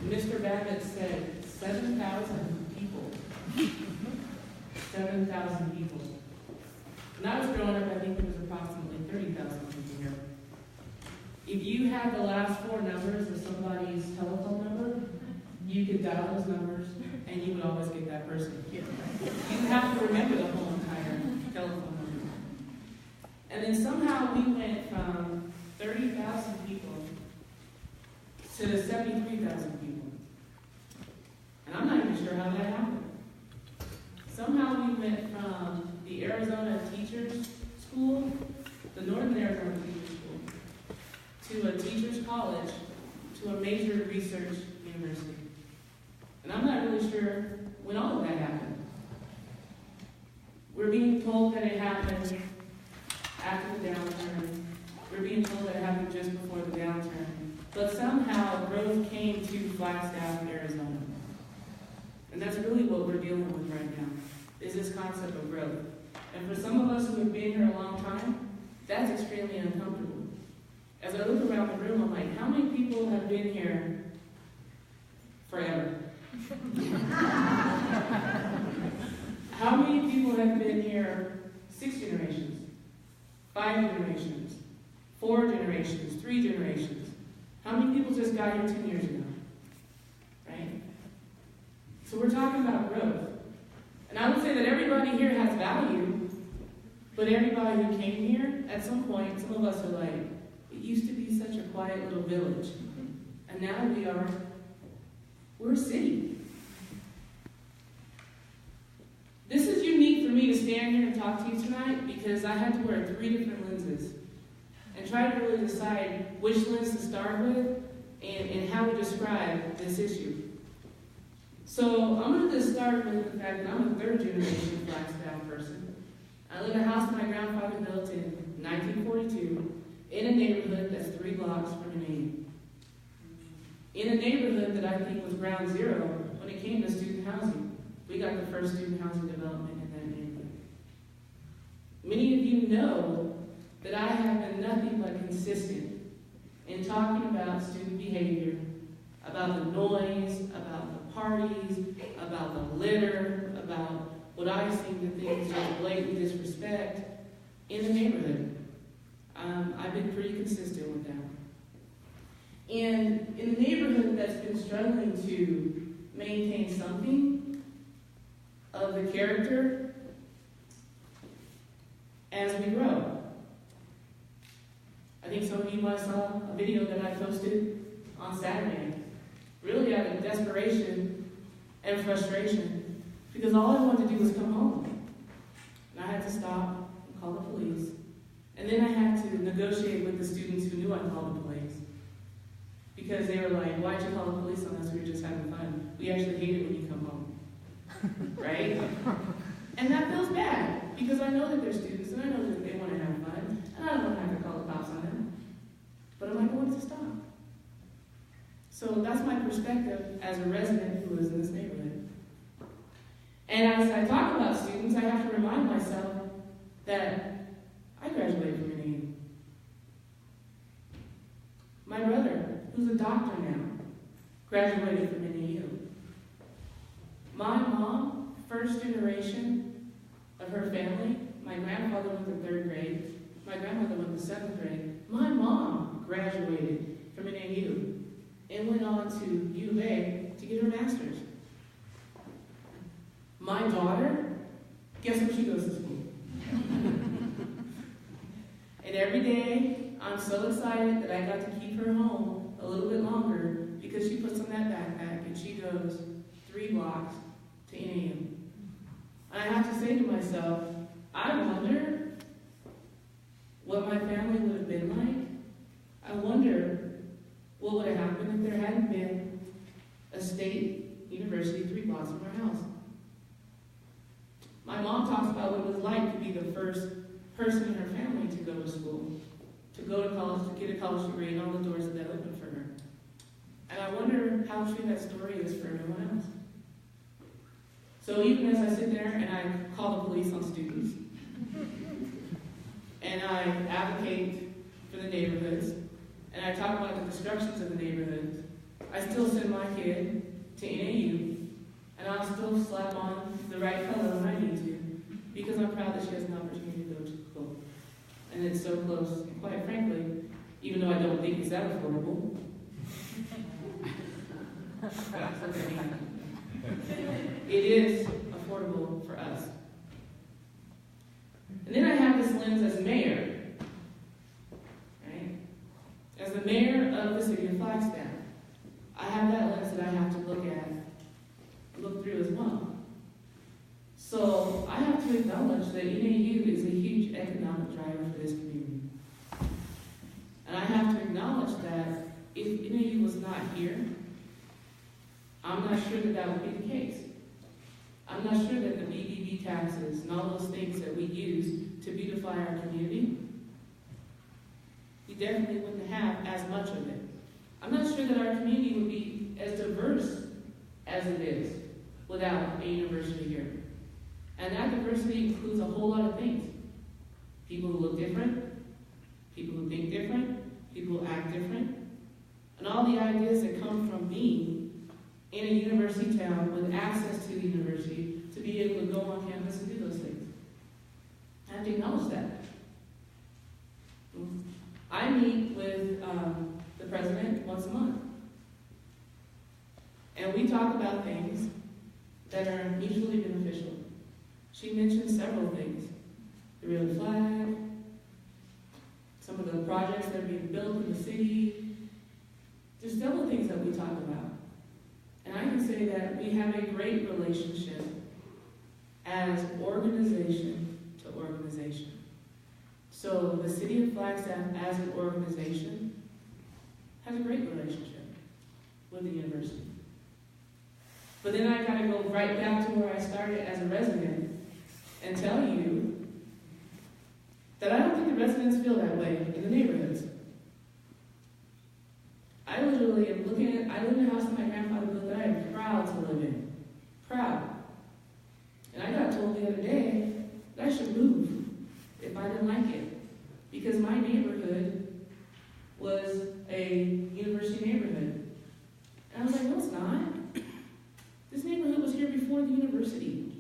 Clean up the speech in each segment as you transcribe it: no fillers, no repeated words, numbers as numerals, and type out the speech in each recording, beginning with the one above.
Mr. Babbitt said 7,000 people. 7,000 people. When I was growing up, I think there was approximately 30,000 people here. If you had the last four numbers of somebody's telephone number, you could dial those numbers, and you would always get that person. You didn't have to remember the whole entire telephone number. And then somehow we went from 30,000 people to 73,000 people. And I'm not even sure how that happened. Somehow we went from the Arizona Teachers School, the Northern Arizona Teachers School, to a teacher's college, to a major research university. And I'm not really sure when all of that happened. We're being told that it happened after the downturn. We're being told that it happened just before the downturn. But somehow growth came to Flagstaff, Arizona. And that's really what we're dealing with right now, is this concept of growth. And for some of us who have been here a long time, that's extremely uncomfortable. As I look around the room, I'm like, how many people have been here forever? How many people have been here 6 generations, 5 generations, 4 generations, 3 generations? How many people just got here 10 years ago? Right? So we're talking about growth. And I would say that everybody here has value, but everybody who came here, at some point, some of us are like, it used to be such a quiet little village. And now we're a city. This is unique for me to stand here and talk to you tonight because I had to wear 3 different lenses and try to really decide which lens to start with and how to describe this issue. So I'm going to just start with the fact that I'm a 3rd generation Flagstaff person. I live in a house my grandfather built in 1942 in a neighborhood that's 3 blocks from an A. In a neighborhood that I think was ground zero when it came to student housing. We got the first student housing development in that neighborhood. Many of you know that I have been nothing but consistent in talking about student behavior, about the noise, about the parties, about the litter, about what I seem to think is just blatant disrespect in the neighborhood. I've been pretty consistent with that. And in a neighborhood that's been struggling to maintain something of the character as we grow. I think some of you might saw a video that I posted on Saturday, really out of desperation and frustration, because all I wanted to do was come home. And I had to stop and call the police. And then I had to negotiate with the students who knew I called the police. Because they were like, why'd you call the police on us? We were just having fun. We actually hate it when you come home. Right? And that feels bad, because I know that they're students, and I know that they want to have fun, and I don't want to have to call the cops on them. But I'm like, I want it to stop. So that's my perspective as a resident who lives in this neighborhood. And as I talk about students, I have to remind myself that I graduated from an AU. My brother, who's a doctor now, graduated from an AU. My mom, first generation of her family, my grandfather went to 3rd grade, my grandmother went to 7th grade. My mom graduated from an AU and went on to U of A to get her master's. My daughter, guess where she goes to school? And every day, I'm so excited that I got to keep her home a little bit longer because she puts on that backpack and she goes 3 blocks to NAU. And I have to say to myself, I wonder what my family would have been like. I wonder what would have happened if there hadn't been a state university 3 blocks from our house. My mom talks about what it was like to be the first person in her family to go to school, to go to college, to get a college degree, and all the doors that opened for her. And I wonder how true that story is for everyone else. So even as I sit there and I call the police on students, and I advocate for the neighborhoods, and I talk about the destructions of the neighborhoods, I still send my kid to NAU, and I'll still slap on the right color when I need to, because I'm proud that she has an opportunity to go to school. And it's so close, and quite frankly, even though I don't think it's that affordable, it is affordable for us. And then I have this lens as mayor, right? As the mayor of the city of Flagstaff, I have that lens that I have to look through as well. So I have to acknowledge that NAU is a huge economic driver for this community. And I have to acknowledge that if NAU was not here, I'm not sure that would be the case. I'm not sure that the BBB taxes and all those things that we use to beautify our community, we definitely wouldn't have as much of it. I'm not sure that our community would be as diverse as it is without a university here. And that diversity includes a whole lot of things. People who look different, people who think different, people who act different, and all the ideas that come from being in a university town with access to the university to be able to go on campus and do those things. I have to acknowledge that. I meet with the president once a month. And we talk about things that are mutually beneficial. She mentioned several things. The real flag, some of the projects that are being built in the city. There's several things that we talk about. And I can say that we have a great relationship as organization to organization. So the city of Flagstaff as an organization has a great relationship with the university. But then I gotta go right back to where I started as a resident and tell you that I don't think the residents feel that way in the neighborhoods. I literally am looking at, I live in a house that my grandfather built that I am proud to live in. Proud. And I got told the other day that I should move if I didn't like it. Because my neighborhood was a university neighborhood. And I was like, no, it's not. This neighborhood was here before the university.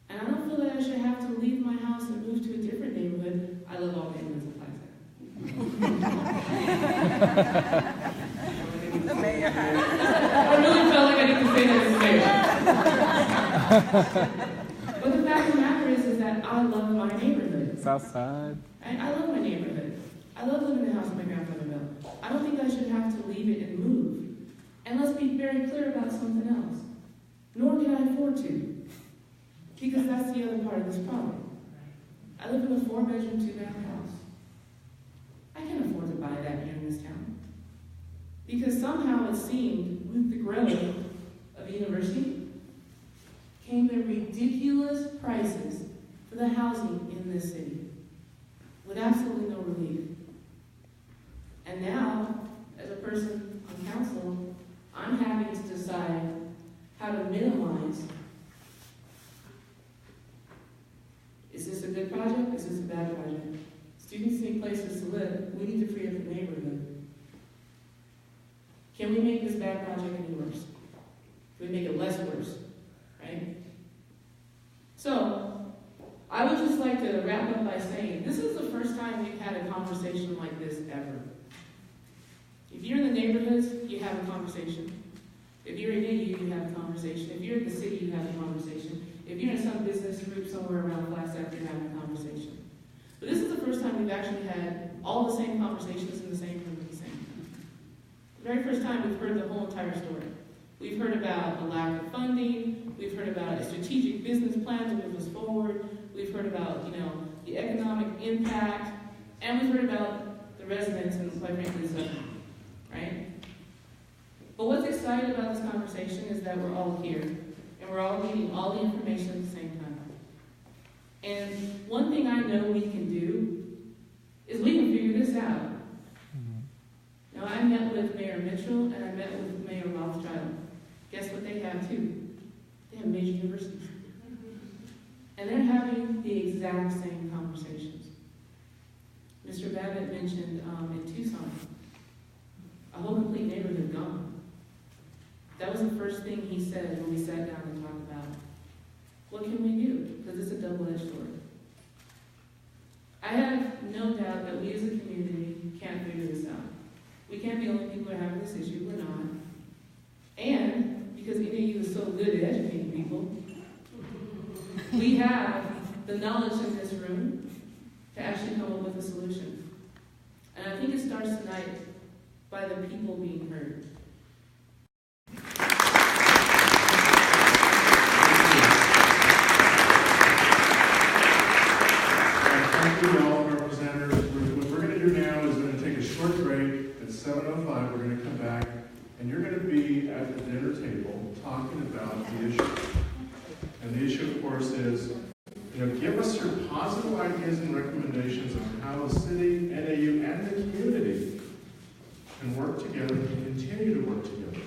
And I don't feel that I should have to leave my house and move to a different neighborhood. I love all neighborhoods in Flagstaff. I really felt like I need to say that as the mayor. But the fact of the matter is that I love my neighborhood. Southside. I love my neighborhood. I love living in the house my grandfather built. I don't think I should have to leave it and move. And let's be very clear about something else. Nor can I afford to. Because that's the other part of this problem. I live in a 4-bedroom, 2-bath house. I can't afford to buy that here in this town. Because somehow it seemed, with the growth of university, came the ridiculous prices for the housing in this city, with absolutely no relief. And now, as a person on council, I'm having to decide how to minimize. Is this a good project? Is this a bad project? Students need places to live. We need to free up the neighborhood. Can we make this bad project any worse? Can we make it less worse? Right? So, I would just like to wrap up by saying, this is the first time we've had a conversation like this ever. If you're in the neighborhoods, you have a conversation. If you're in NAU, you have a conversation. If you're in the city, you have a conversation. If you're in some business group somewhere around Flagstaff, you're having a conversation. But this is the first time we've actually had all the same conversations in the same room at the same time. The very first time we've heard the whole entire story. We've heard about the lack of funding. We've heard about a strategic business plan to move us forward. We've heard about, the economic impact. And we've heard about the residents and, quite frankly, the suffering. Right? But what's exciting about this conversation is that we're all here, and we're all getting all the information at the same time. And one thing I know we can do is we can figure this out. Now, I met with Mayor Mitchell, and I met with Mayor Rothschild. Guess what they have, too? They have major universities. And they're having the exact same conversations. Mr. Babbitt mentioned in Tucson, a whole complete neighborhood gone. That was the first thing he said when we sat down and talked about what can we do, because it's a double-edged sword. I have no doubt that we as a community can't figure this out. We can't be the only people who are having this issue. We're not. And because any of you are so good at educating people, we have the knowledge in this room to actually come up with a solution. And I think it starts tonight by the people being heard. Thank you to all of our presenters. What we're going to do now is going to take a short break. At 7:05, we're going to come back, and you're going to be at the dinner table talking about the issue. And the issue, of course, is, give us your positive ideas and recommendations on how the city, NAU, and the community can work together and continue to work together.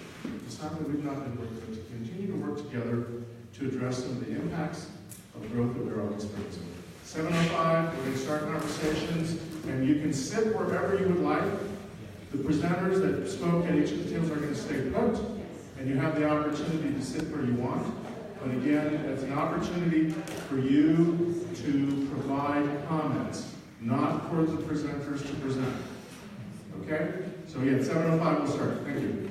It's not that we've not been working, but to continue to work together to address some of the impacts of growth that we're all experiencing. 7:05, we're going to start conversations, and you can sit wherever you would like. The presenters that spoke at each of the tables are going to stay put, and you have the opportunity to sit where you want. But again, it's an opportunity for you to provide comments, not for the presenters to present. Okay? So yeah, at 7:05 we'll start. Thank you.